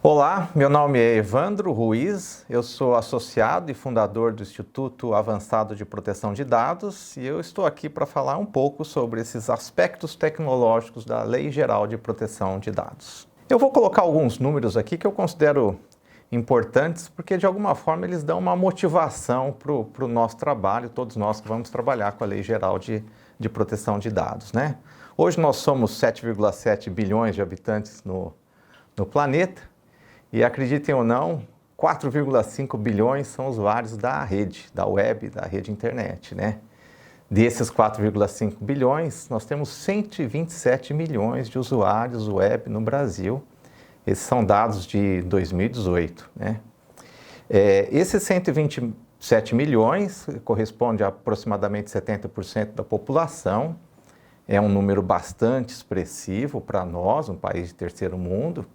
Olá, meu nome é Evandro Ruiz, eu sou associado e fundador do Instituto Avançado de Proteção de Dados e eu estou aqui para falar um pouco sobre esses aspectos tecnológicos da Lei Geral de Proteção de Dados. Eu vou colocar alguns números aqui que eu considero importantes porque de alguma forma eles dão uma motivação para o nosso trabalho, todos nós que vamos trabalhar com a Lei Geral de Proteção de Dados, né? Hoje nós somos 7,7 bilhões de habitantes no planeta. E acreditem ou não, 4,5 bilhões são usuários da rede, da web, da rede internet, né? Desses 4,5 bilhões, nós temos 127 milhões de usuários web no Brasil. Esses são dados de 2018, né? Esses 127 milhões corresponde a aproximadamente 70% da população. É um número bastante expressivo para nós, um país de terceiro mundo.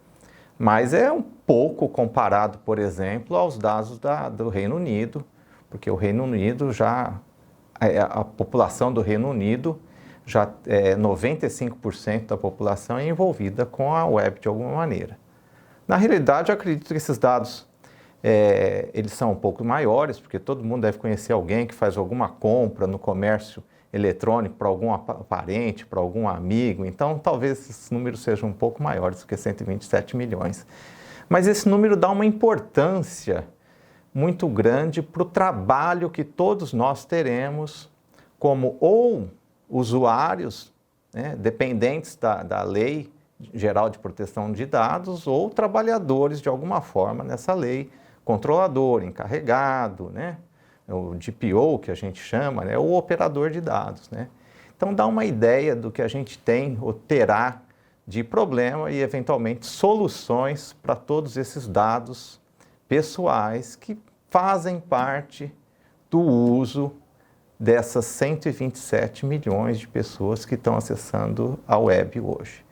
Mas é um pouco comparado, por exemplo, aos dados do Reino Unido, porque o Reino Unido a população do Reino Unido, 95% da população é envolvida com a web de alguma maneira. Na realidade, eu acredito que esses dados, eles são um pouco maiores, porque todo mundo deve conhecer alguém que faz alguma compra no comércio eletrônico para algum parente, para algum amigo, então talvez esses números sejam um pouco maiores do que 127 milhões. Mas esse número dá uma importância muito grande para o trabalho que todos nós teremos como ou usuários, né, dependentes da Lei Geral de Proteção de Dados ou trabalhadores de alguma forma nessa lei, controlador, encarregado, né? O DPO, que a gente chama, né, o operador de dados, né? Então dá uma ideia do que a gente tem ou terá de problema e eventualmente soluções para todos esses dados pessoais que fazem parte do uso dessas 127 milhões de pessoas que estão acessando a web hoje.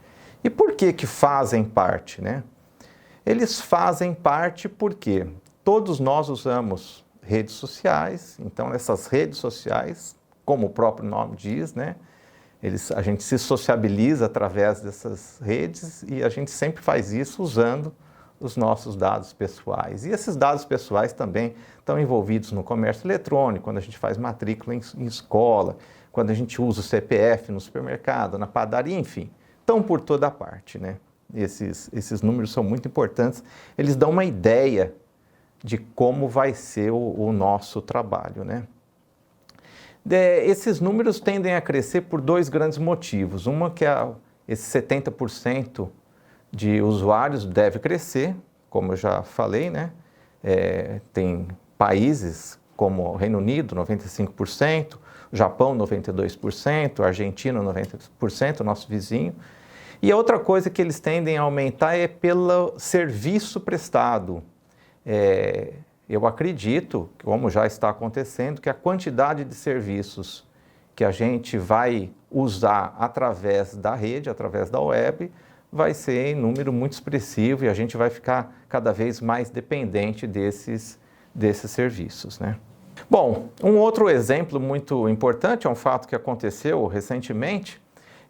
E por que fazem parte, né? Eles fazem parte porque todos nós usamos redes sociais, então essas redes sociais, como o próprio nome diz, né, a gente se sociabiliza através dessas redes e a gente sempre faz isso usando os nossos dados pessoais. E esses dados pessoais também estão envolvidos no comércio eletrônico, quando a gente faz matrícula em escola, quando a gente usa o CPF no supermercado, na padaria, enfim, estão por toda parte, né? Esses números são muito importantes, eles dão uma ideia de como vai ser o nosso trabalho, né? Esses números tendem a crescer por dois grandes motivos. Uma que esse 70% de usuários deve crescer, como eu já falei, né? Tem países como o Reino Unido, 95%, Japão, 92%, Argentina, 90%, nosso vizinho. E a outra coisa que eles tendem a aumentar é pelo serviço prestado. Eu acredito, como já está acontecendo, que a quantidade de serviços que a gente vai usar através da rede, através da web, vai ser em número muito expressivo e a gente vai ficar cada vez mais dependente desses serviços, né? Bom, um outro exemplo muito importante, é um fato que aconteceu recentemente,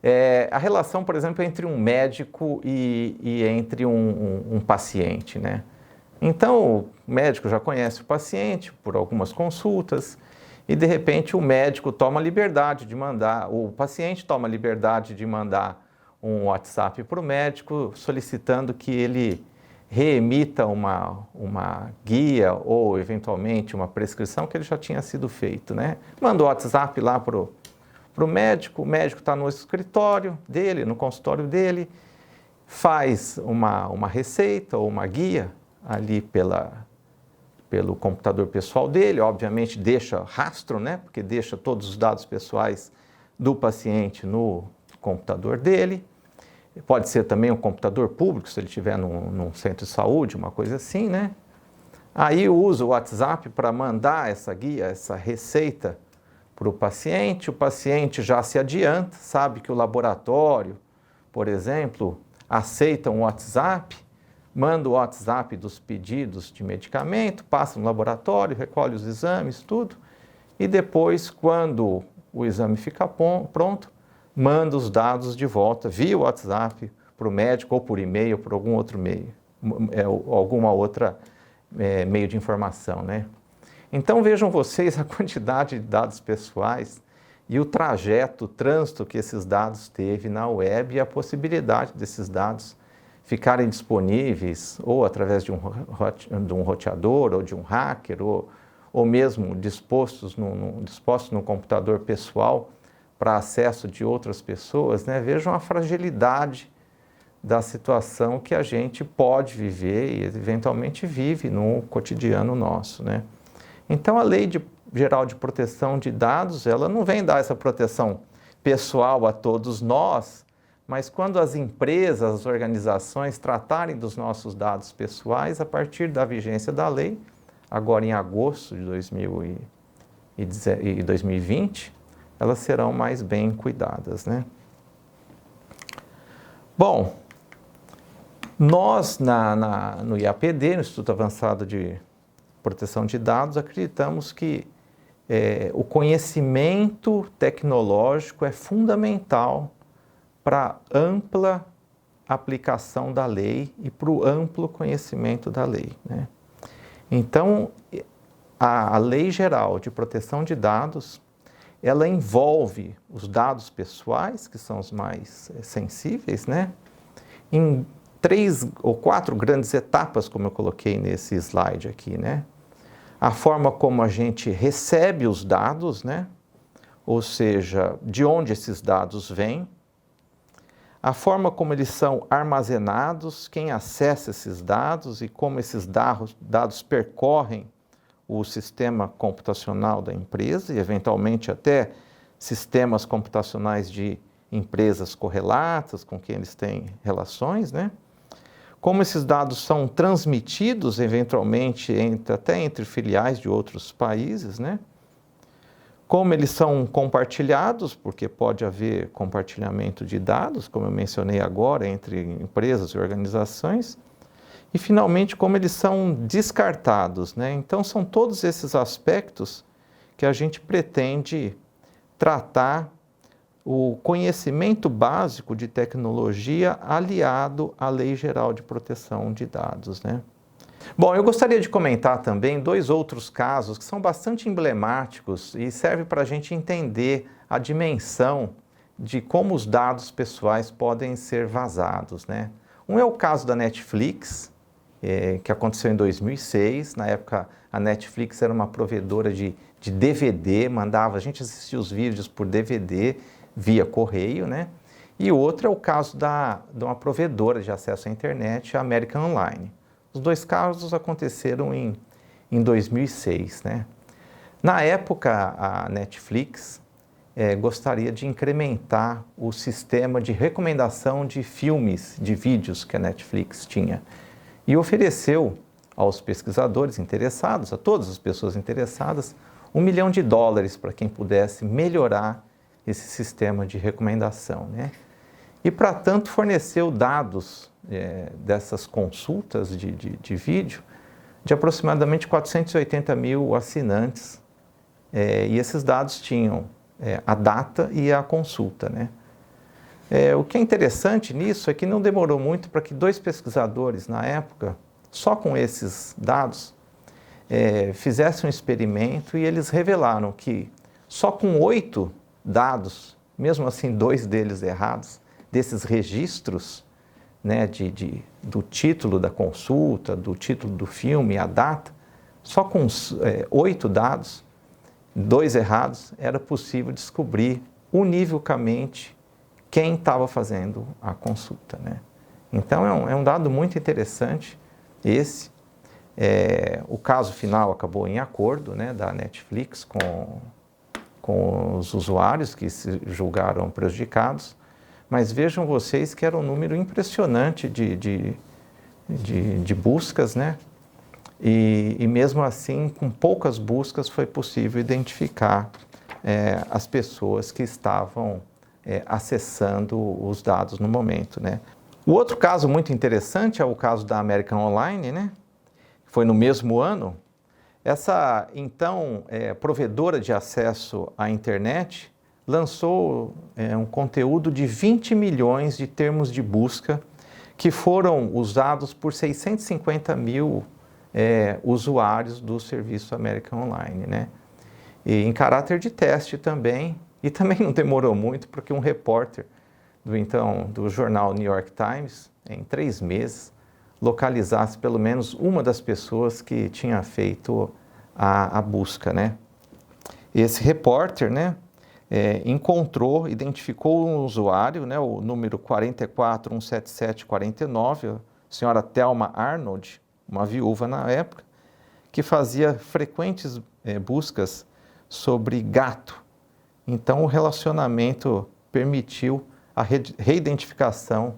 é a relação, por exemplo, entre um médico e entre um paciente, né? Então, o médico já conhece o paciente por algumas consultas e, de repente, o médico toma a liberdade de mandar, o paciente toma a liberdade de mandar um WhatsApp para o médico solicitando que ele reemita uma guia ou, eventualmente, uma prescrição que ele já tinha sido feito, né? Manda o WhatsApp lá para o médico está no escritório dele, no consultório dele, faz uma receita ou uma guia ali pelo computador pessoal dele, obviamente deixa rastro, né? Porque deixa todos os dados pessoais do paciente no computador dele. Pode ser também um computador público, se ele estiver num centro de saúde, uma coisa assim, né? Aí usa o WhatsApp para mandar essa guia, essa receita para o paciente já se adianta, sabe que o laboratório, por exemplo, aceita um WhatsApp, manda o WhatsApp dos pedidos de medicamento, passa no laboratório, recolhe os exames, tudo, e depois, quando o exame fica pronto, manda os dados de volta via WhatsApp para o médico ou por e-mail ou por algum outro meio. alguma outra meio de informação, né? Então vejam vocês a quantidade de dados pessoais e o trajeto, o trânsito que esses dados teve na web e a possibilidade desses dados ficarem disponíveis ou através de um roteador ou de um hacker ou mesmo dispostos no computador pessoal para acesso de outras pessoas, né? Vejam a fragilidade da situação que a gente pode viver e eventualmente vive no cotidiano nosso, né? Então a Lei Geral de Proteção de Dados, ela não vem dar essa proteção pessoal a todos nós, mas quando as empresas, as organizações tratarem dos nossos dados pessoais, a partir da vigência da lei, agora em agosto de 2020, elas serão mais bem cuidadas, né? Bom, nós no IAPD, no Instituto Avançado de Proteção de Dados, acreditamos que o conhecimento tecnológico é fundamental para a ampla aplicação da lei e para o amplo conhecimento da lei, né? Então, a Lei Geral de Proteção de Dados, ela envolve os dados pessoais, que são os mais sensíveis, né? Em 3 ou 4 grandes etapas, como eu coloquei nesse slide aqui, né? A forma como a gente recebe os dados, né? Ou seja, de onde esses dados vêm, a forma como eles são armazenados, quem acessa esses dados e como esses dados percorrem o sistema computacional da empresa e, eventualmente, até sistemas computacionais de empresas correlatas com quem eles têm relações, né? Como esses dados são transmitidos, eventualmente, até entre filiais de outros países, né? Como eles são compartilhados, porque pode haver compartilhamento de dados, como eu mencionei agora, entre empresas e organizações. E, finalmente, como eles são descartados, né? Então, são todos esses aspectos que a gente pretende tratar o conhecimento básico de tecnologia aliado à Lei Geral de Proteção de Dados, né? Bom, eu gostaria de comentar também 2 outros casos que são bastante emblemáticos e servem para a gente entender a dimensão de como os dados pessoais podem ser vazados, né? Um é o caso da Netflix, que aconteceu em 2006. Na época, a Netflix era uma provedora de DVD, a gente assistia os vídeos por DVD via correio, né? E outro é o caso de uma provedora de acesso à internet, a American Online. Os 2 casos aconteceram em 2006, né? Na época, a Netflix gostaria de incrementar o sistema de recomendação de filmes, de vídeos que a Netflix tinha e ofereceu aos pesquisadores interessados, a todas as pessoas interessadas, $1 milhão para quem pudesse melhorar esse sistema de recomendação, né? E, para tanto, forneceu dados dessas consultas de vídeo de aproximadamente 480 mil assinantes, e esses dados tinham a data e a consulta, né? O que é interessante nisso é que não demorou muito para que 2 pesquisadores, na época, só com esses dados, fizessem um experimento e eles revelaram que só com 8 dados, mesmo assim 2 deles errados, desses registros, né, do título da consulta, do título do filme, a data, só com 8 dados, 2 errados, era possível descobrir univocamente quem estava fazendo a consulta, né? Então é um dado muito interessante esse. O caso final acabou em acordo, né, da Netflix com os usuários que se julgaram prejudicados, mas vejam vocês que era um número impressionante de buscas, né? E mesmo assim, com poucas buscas, foi possível identificar as pessoas que estavam acessando os dados no momento, né? O outro caso muito interessante é o caso da American Online, né? Foi no mesmo ano. Essa, então, provedora de acesso à internet lançou um conteúdo de 20 milhões de termos de busca que foram usados por 650 mil usuários do serviço American Online, né? E em caráter de teste também, e também não demorou muito, porque um repórter do jornal New York Times, em 3 meses, localizasse pelo menos uma das pessoas que tinha feito a busca, né? Esse repórter, né, identificou um usuário, né, o número 4417749, a senhora Thelma Arnold, uma viúva na época, que fazia frequentes buscas sobre gato. Então, o relacionamento permitiu a reidentificação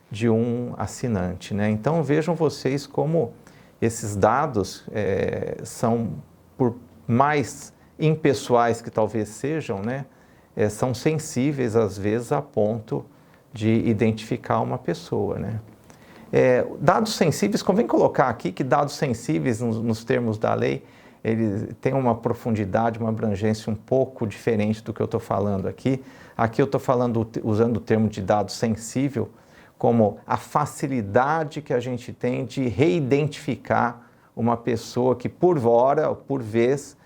de um assinante, né? Então, vejam vocês como esses dados são, por mais impessoais que talvez sejam, né, são sensíveis, às vezes, a ponto de identificar uma pessoa, né? Dados sensíveis, convém colocar aqui que dados sensíveis, nos termos da lei, ele tem uma profundidade, uma abrangência um pouco diferente do que eu estou falando aqui. Aqui eu estou falando, usando o termo de dado sensível, como a facilidade que a gente tem de reidentificar uma pessoa que, por hora, ou por vez,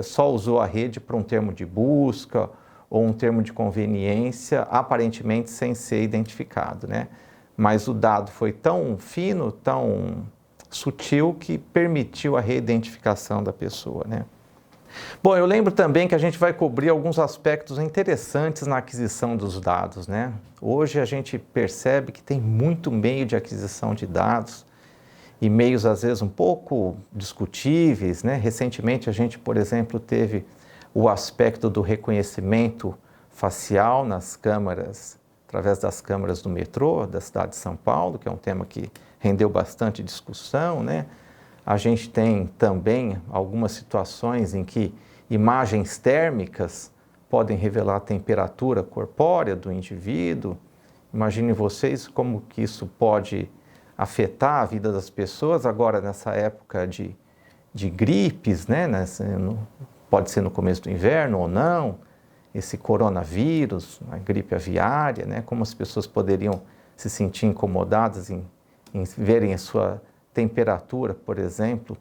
só usou a rede para um termo de busca ou um termo de conveniência, aparentemente sem ser identificado, né? Mas o dado foi tão fino, tão sutil, que permitiu a reidentificação da pessoa, né? Bom, eu lembro também que a gente vai cobrir alguns aspectos interessantes na aquisição dos dados, né? Hoje a gente percebe que tem muito meio de aquisição de dados, e meios às vezes um pouco discutíveis, né? Recentemente a gente, por exemplo, teve o aspecto do reconhecimento facial nas câmaras, através das câmaras do metrô da cidade de São Paulo, que é um tema que rendeu bastante discussão, né? A gente tem também algumas situações em que imagens térmicas podem revelar a temperatura corpórea do indivíduo. Imaginem vocês como que isso pode afetar a vida das pessoas agora nessa época de gripes, né? Pode ser no começo do inverno ou não, esse coronavírus, a gripe aviária, né? Como as pessoas poderiam se sentir incomodadas em verem a sua temperatura, por exemplo,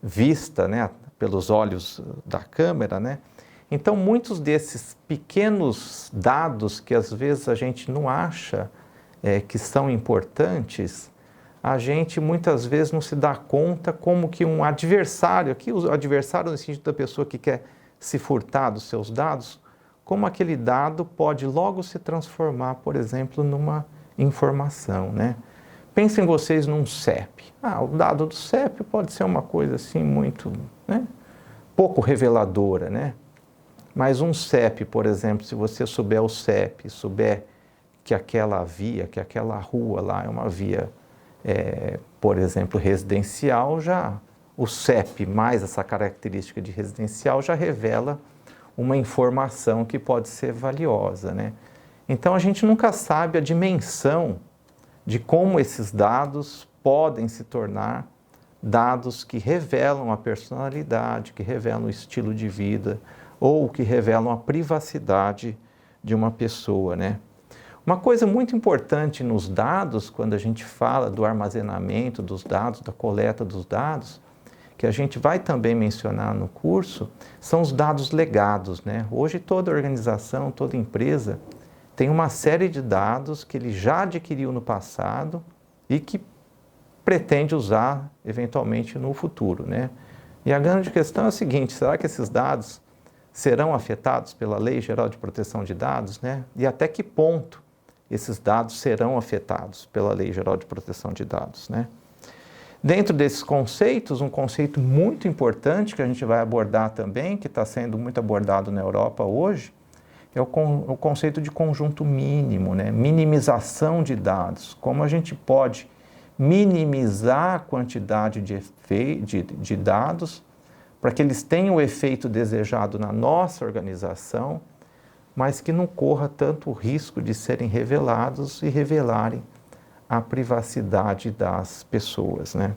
vista, né, pelos olhos da câmera, né? Então, muitos desses pequenos dados que às vezes a gente não acha que são importantes, a gente muitas vezes não se dá conta como que um adversário, aqui o adversário no sentido da pessoa que quer se furtar dos seus dados, como aquele dado pode logo se transformar, por exemplo, numa informação, né? Pensem vocês num CEP. O dado do CEP pode ser uma coisa assim muito, né, pouco reveladora, né? Mas um CEP, por exemplo, se você souber o CEP, souber que aquela via, que aquela rua lá é uma via, por exemplo, residencial, já o CEP mais essa característica de residencial já revela uma informação que pode ser valiosa, né? Então a gente nunca sabe a dimensão de como esses dados podem se tornar dados que revelam a personalidade, que revelam o estilo de vida ou que revelam a privacidade de uma pessoa, né? Uma coisa muito importante nos dados, quando a gente fala do armazenamento dos dados, da coleta dos dados, que a gente vai também mencionar no curso, são os dados legados, né? Hoje toda organização, toda empresa tem uma série de dados que ele já adquiriu no passado e que pretende usar eventualmente no futuro, né? E a grande questão é a seguinte: será que esses dados serão afetados pela Lei Geral de Proteção de Dados, né? E até que ponto esses dados serão afetados pela Lei Geral de Proteção de Dados, né? Dentro desses conceitos, um conceito muito importante que a gente vai abordar também, que está sendo muito abordado na Europa hoje, é o conceito de conjunto mínimo, né? Minimização de dados. Como a gente pode minimizar a quantidade de dados para que eles tenham o efeito desejado na nossa organização, mas que não corra tanto o risco de serem revelados e revelarem a privacidade das pessoas, né?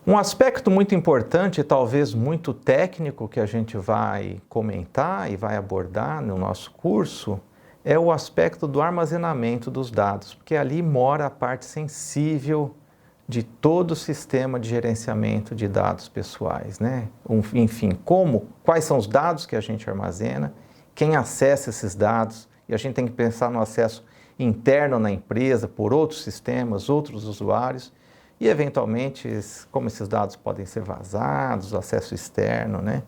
Um aspecto muito importante, talvez muito técnico, que a gente vai comentar e vai abordar no nosso curso, é o aspecto do armazenamento dos dados, porque ali mora a parte sensível de todo o sistema de gerenciamento de dados pessoais, né? Enfim, quais são os dados que a gente armazena, quem acessa esses dados, e a gente tem que pensar no acesso interno na empresa por outros sistemas, outros usuários, e eventualmente como esses dados podem ser vazados, acesso externo, né?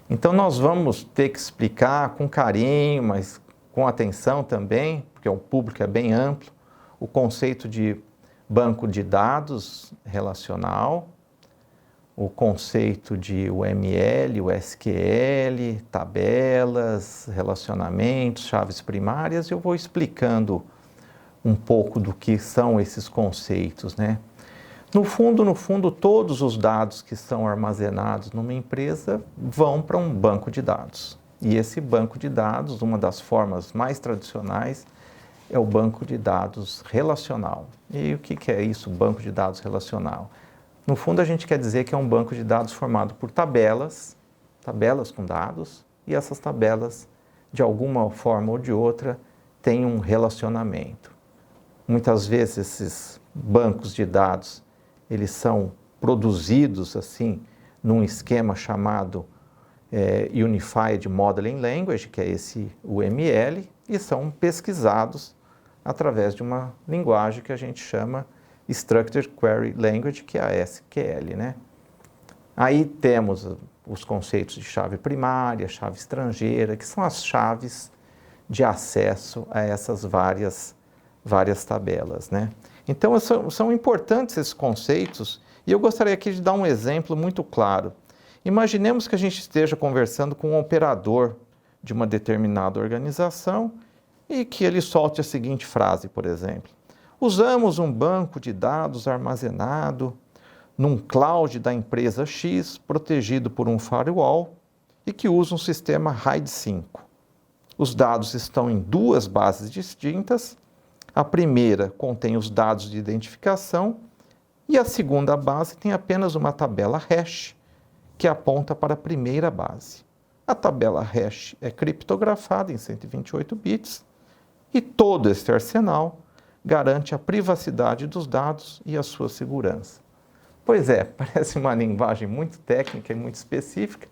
Então nós vamos ter que explicar com carinho, mas com atenção também, porque o público é bem amplo, o conceito de banco de dados relacional, o conceito de UML, o SQL, tabelas, relacionamentos, chaves primárias. Eu vou explicando um pouco do que são esses conceitos, né? No fundo, todos os dados que são armazenados numa empresa vão para um banco de dados. E esse banco de dados, uma das formas mais tradicionais, é o banco de dados relacional. E o que é isso, banco de dados relacional? No fundo, a gente quer dizer que é um banco de dados formado por tabelas com dados, e essas tabelas, de alguma forma ou de outra, têm um relacionamento. Muitas vezes esses bancos de dados, eles são produzidos assim, num esquema chamado Unified Modeling Language, que é esse UML, e são pesquisados através de uma linguagem que a gente chama Structured Query Language, que é a SQL, né? Aí temos os conceitos de chave primária, chave estrangeira, que são as chaves de acesso a essas várias tabelas, né? Então, são importantes esses conceitos, e eu gostaria aqui de dar um exemplo muito claro. Imaginemos que a gente esteja conversando com um operador de uma determinada organização e que ele solte a seguinte frase, por exemplo: usamos um banco de dados armazenado num cloud da empresa X, protegido por um firewall e que usa um sistema RAID 5. Os dados estão em duas bases distintas. A primeira contém os dados de identificação e a segunda base tem apenas uma tabela hash que aponta para a primeira base. A tabela hash é criptografada em 128 bits e todo esse arsenal garante a privacidade dos dados e a sua segurança. Pois é, parece uma linguagem muito técnica e muito específica,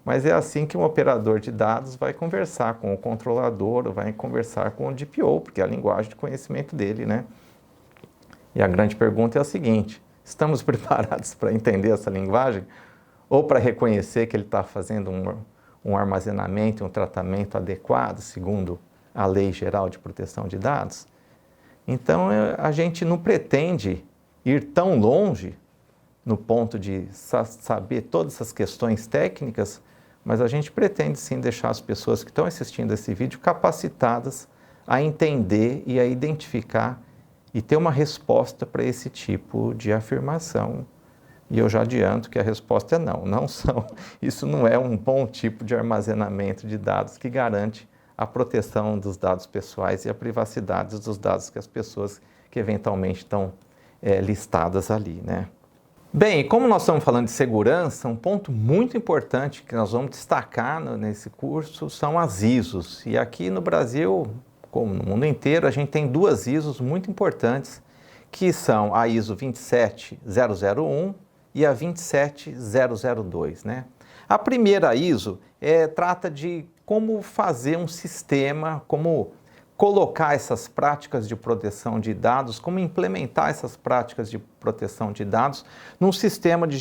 mas é assim que um operador de dados vai conversar com o controlador, ou vai conversar com o DPO, porque é a linguagem de conhecimento dele, né? E a grande pergunta é a seguinte: estamos preparados para entender essa linguagem? Ou para reconhecer que ele está fazendo um armazenamento, um tratamento adequado, segundo a Lei Geral de Proteção de Dados? Então, a gente não pretende ir tão longe no ponto de saber todas essas questões técnicas, mas a gente pretende sim deixar as pessoas que estão assistindo esse vídeo capacitadas a entender e a identificar e ter uma resposta para esse tipo de afirmação. E eu já adianto que a resposta é não, não são. Isso não é um bom tipo de armazenamento de dados que garante a proteção dos dados pessoais e a privacidade dos dados que as pessoas que eventualmente estão listadas ali, né? Bem, como nós estamos falando de segurança, um ponto muito importante que nós vamos destacar nesse curso são as ISOs. E aqui no Brasil, como no mundo inteiro, a gente tem duas ISOs muito importantes, que são a ISO 27001 e a 27002, né? A primeira ISO trata de como fazer um sistema, como colocar essas práticas de proteção de dados, como implementar essas práticas de proteção de dados num sistema de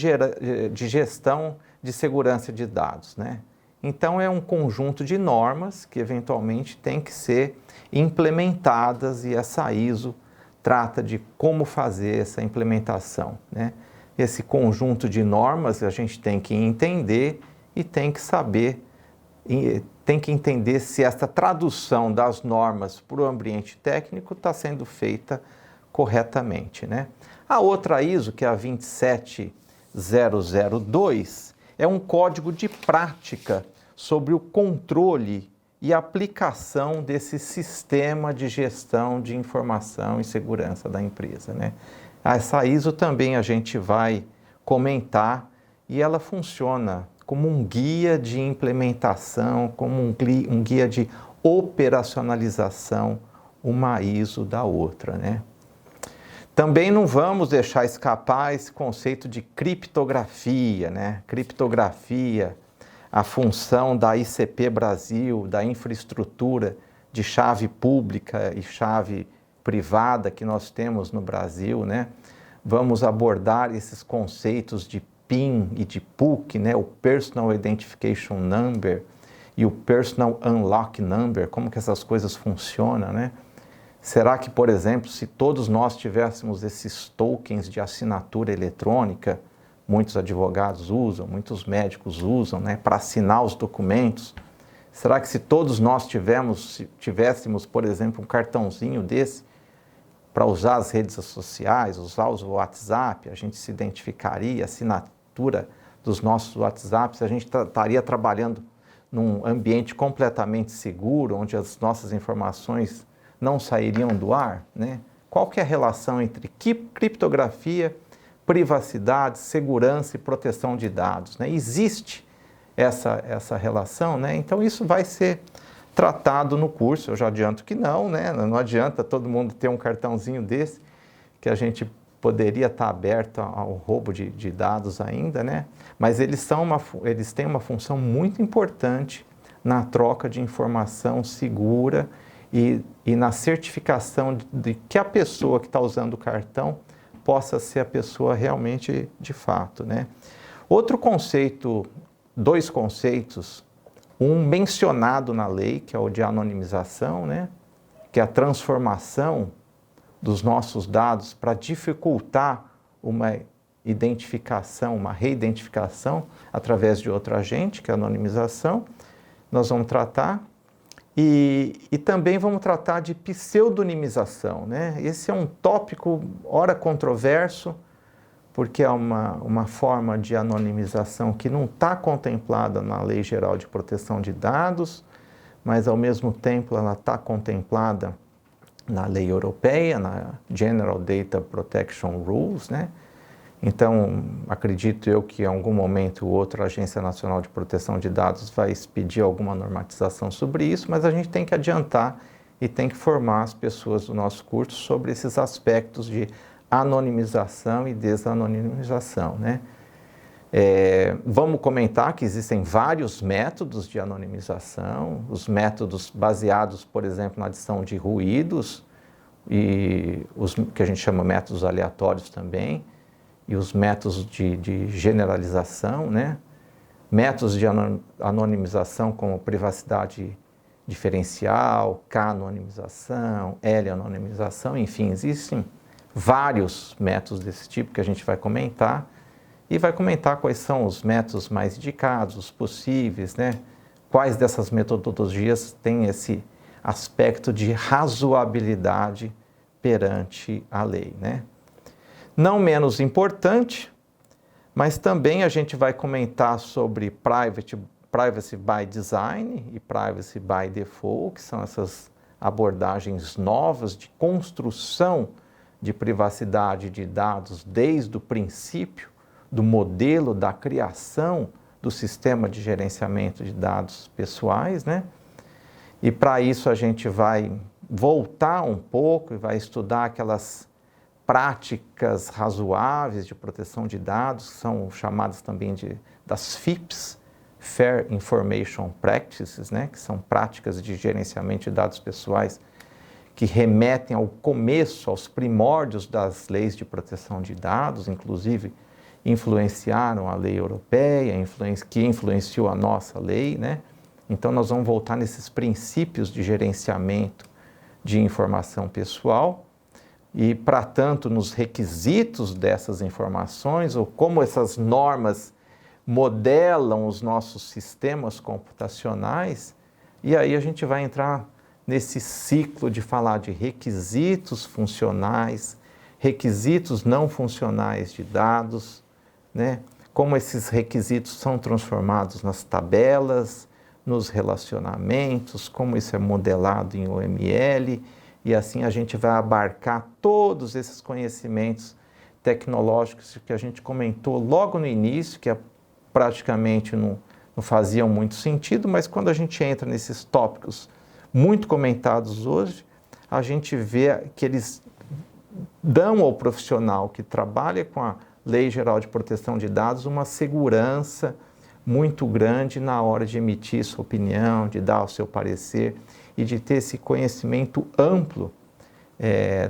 gestão de segurança de dados, né? Então, é um conjunto de normas que, eventualmente, tem que ser implementadas, e essa ISO trata de como fazer essa implementação, né? Esse conjunto de normas a gente tem que entender e tem que saber, tem que entender se essa tradução das normas para o ambiente técnico está sendo feita corretamente, né? A outra ISO, que é a 27002, é um código de prática sobre o controle e aplicação desse sistema de gestão de informação e segurança da empresa, né? Essa ISO também a gente vai comentar, e ela funciona como um guia de implementação, como um guia de operacionalização uma ISO da outra, né? Também não vamos deixar escapar esse conceito de criptografia, né? Criptografia, a função da ICP Brasil, da infraestrutura de chave pública e chave privada que nós temos no Brasil, né? Vamos abordar esses conceitos de PIN e de PUC, né? O Personal Identification Number e o Personal Unlock Number, como que essas coisas funcionam, né? Será que, por exemplo, se todos nós tivéssemos esses tokens de assinatura eletrônica, muitos advogados usam, muitos médicos usam, né, para assinar os documentos, será que se todos nós tivéssemos, por exemplo, um cartãozinho desse para usar as redes sociais, usar o WhatsApp, a gente se identificaria, a assinatura dos nossos WhatsApps, a gente estaria trabalhando num ambiente completamente seguro, onde as nossas informações não sairiam do ar, né? Qual que é a relação entre criptografia, privacidade, segurança e proteção de dados, né? Existe essa relação, né? Então isso vai ser tratado no curso. Eu já adianto que não, né? Não adianta todo mundo ter um cartãozinho desse, que a gente poderia estar aberto ao roubo de dados ainda, né? Mas eles têm uma função muito importante na troca de informação segura e na certificação de que a pessoa que está usando o cartão possa ser a pessoa realmente de fato, né? Outro conceito, dois conceitos, um mencionado na lei, que é o de anonimização, né? Que é a transformação dos nossos dados para dificultar uma identificação, uma reidentificação através de outro agente, que é a anonimização. Nós vamos tratar. E também vamos tratar de pseudonimização, né? Esse é um tópico, ora controverso, porque é uma forma de anonimização que não está contemplada na Lei Geral de Proteção de Dados, mas ao mesmo tempo ela está contemplada na lei europeia, na General Data Protection Rules, né? Então, acredito eu que em algum momento ou outro a Agência Nacional de Proteção de Dados vai expedir alguma normatização sobre isso, mas a gente tem que adiantar e tem que formar as pessoas do nosso curso sobre esses aspectos de anonimização e desanonimização, né? Vamos comentar que existem vários métodos de anonimização, os métodos baseados, por exemplo, na adição de ruídos e os que a gente chama métodos aleatórios também, e os métodos de generalização, né? Métodos de anonimização como privacidade diferencial, K-anonimização, L-anonimização, enfim, existem vários métodos desse tipo que a gente vai comentar e vai comentar quais são os métodos mais indicados, os possíveis, né? Quais dessas metodologias têm esse aspecto de razoabilidade perante a lei, né? Não menos importante, mas também a gente vai comentar sobre Privacy by Design e Privacy by Default, que são essas abordagens novas de construção de privacidade de dados desde o princípio do modelo da criação do sistema de gerenciamento de dados pessoais, né? E para isso a gente vai voltar um pouco e vai estudar aquelas práticas razoáveis de proteção de dados, que são chamadas também das FIPS, Fair Information Practices, né, que são práticas de gerenciamento de dados pessoais que remetem ao começo, aos primórdios das leis de proteção de dados, inclusive influenciaram a lei europeia, que influenciou a nossa lei, né? Então nós vamos voltar nesses princípios de gerenciamento de informação pessoal, e, para tanto, nos requisitos dessas informações, ou como essas normas modelam os nossos sistemas computacionais, e aí a gente vai entrar nesse ciclo de falar de requisitos funcionais, requisitos não funcionais de dados, né? Como esses requisitos são transformados nas tabelas, nos relacionamentos, como isso é modelado em OML, e assim a gente vai abarcar todos esses conhecimentos tecnológicos que a gente comentou logo no início, que praticamente não faziam muito sentido, mas quando a gente entra nesses tópicos muito comentados hoje, a gente vê que eles dão ao profissional que trabalha com a Lei Geral de Proteção de Dados uma segurança muito grande na hora de emitir sua opinião, de dar o seu parecer e de ter esse conhecimento amplo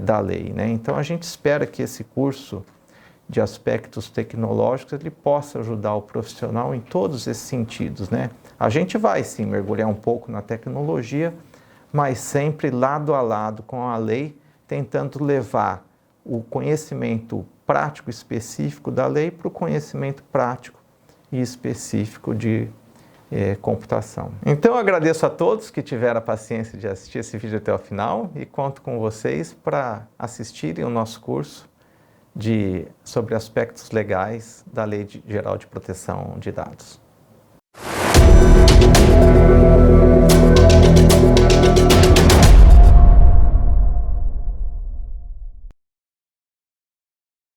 da lei, né? Então a gente espera que esse curso de aspectos tecnológicos ele possa ajudar o profissional em todos esses sentidos, né? A gente vai sim mergulhar um pouco na tecnologia, mas sempre lado a lado com a lei, tentando levar o conhecimento prático específico da lei para o conhecimento prático e específico de computação. Então eu agradeço a todos que tiveram a paciência de assistir esse vídeo até o final e conto com vocês para assistirem o nosso curso sobre aspectos legais da Lei Geral de Proteção de Dados.